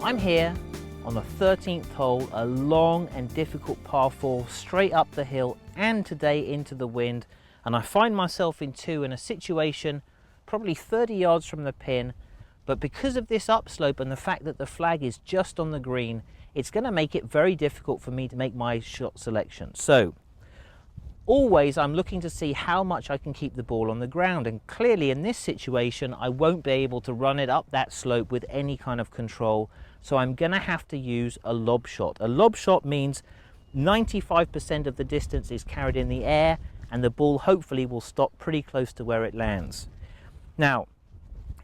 I'm here on the 13th hole, a long and difficult par 4 straight up the hill and today into the wind, and I find myself in a situation probably 30 yards from the pin, but because of this upslope and the fact that the flag is just on the green, it's going to make it very difficult for me to make my shot selection. So always I'm looking to see how much I can keep the ball on the ground, and clearly in this situation I won't be able to run it up that slope with any kind of control, so I'm going to have to use a lob shot. A lob shot means 95% of the distance is carried in the air and the ball hopefully will stop pretty close to where it lands. Now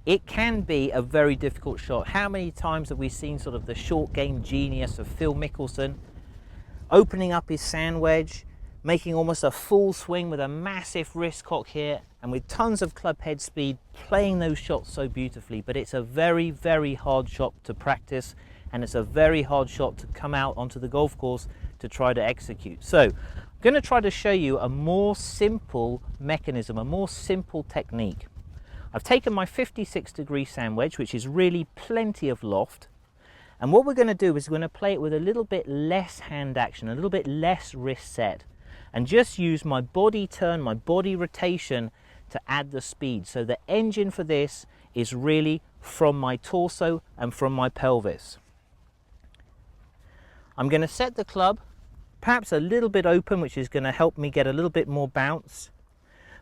it can be a very difficult shot. How many times have we seen sort of the short game genius of Phil Mickelson opening up his sand wedge, making almost a full swing with a massive wrist cock here and with tons of club head speed, playing those shots so beautifully. But it's a very, very hard shot to practice, and it's a very hard shot to come out onto the golf course to try to execute. So I'm going to try to show you a more simple mechanism, a more simple technique. I've taken my 56-degree sand wedge, which is really plenty of loft, and what we're going to do is we're going to play it with a little bit less hand action, a little bit less wrist set, and just use my body turn, my body rotation to add the speed. So the engine for this is really from my torso and from my pelvis. I'm going to set the club perhaps a little bit open, which is going to help me get a little bit more bounce.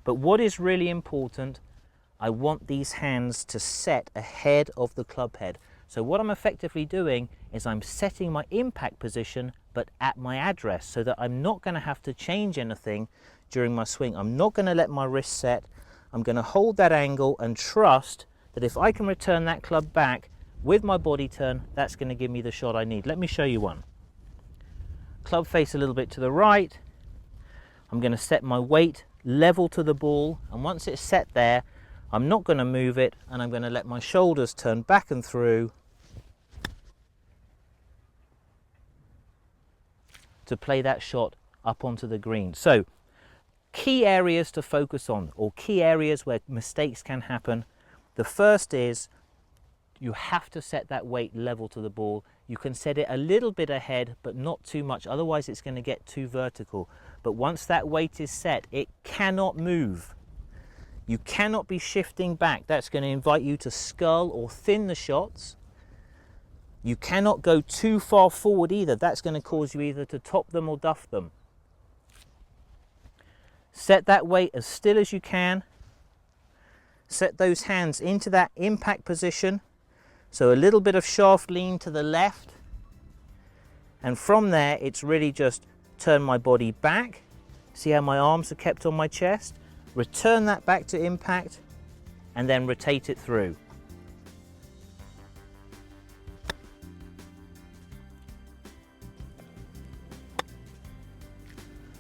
But what is really important, I want these hands to set ahead of the club head. So what I'm effectively doing is I'm setting my impact position but at my address, so that I'm not going to have to change anything during my swing. I'm not going to let my wrist set. I'm going to hold that angle and trust that if I can return that club back with my body turn, that's going to give me the shot I need. Let me show you one. Club face a little bit to the right. I'm going to set my weight level to the ball, and once it's set there, I'm not going to move it, and I'm going to let my shoulders turn back and through to play that shot up onto the green. So key areas to focus on, or key areas where mistakes can happen. The first is you have to set that weight level to the ball. You can set it a little bit ahead, but not too much, otherwise it's going to get too vertical. But once that weight is set, it cannot move. You cannot be shifting back. That's going to invite you to scull or thin the shots. You cannot go too far forward either. That's going to cause you either to top them or duff them. Set that weight as still as you can. Set those hands into that impact position. So a little bit of shaft lean to the left. And from there, it's really just turn my body back. See how my arms are kept on my chest? Return that back to impact and then rotate it through.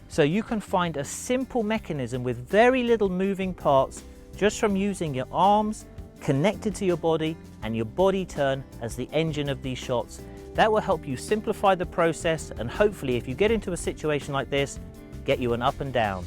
So you can find a simple mechanism with very little moving parts just from using your arms connected to your body and your body turn as the engine of these shots. That will help you simplify the process, and hopefully if you get into a situation like this, get you an up and down.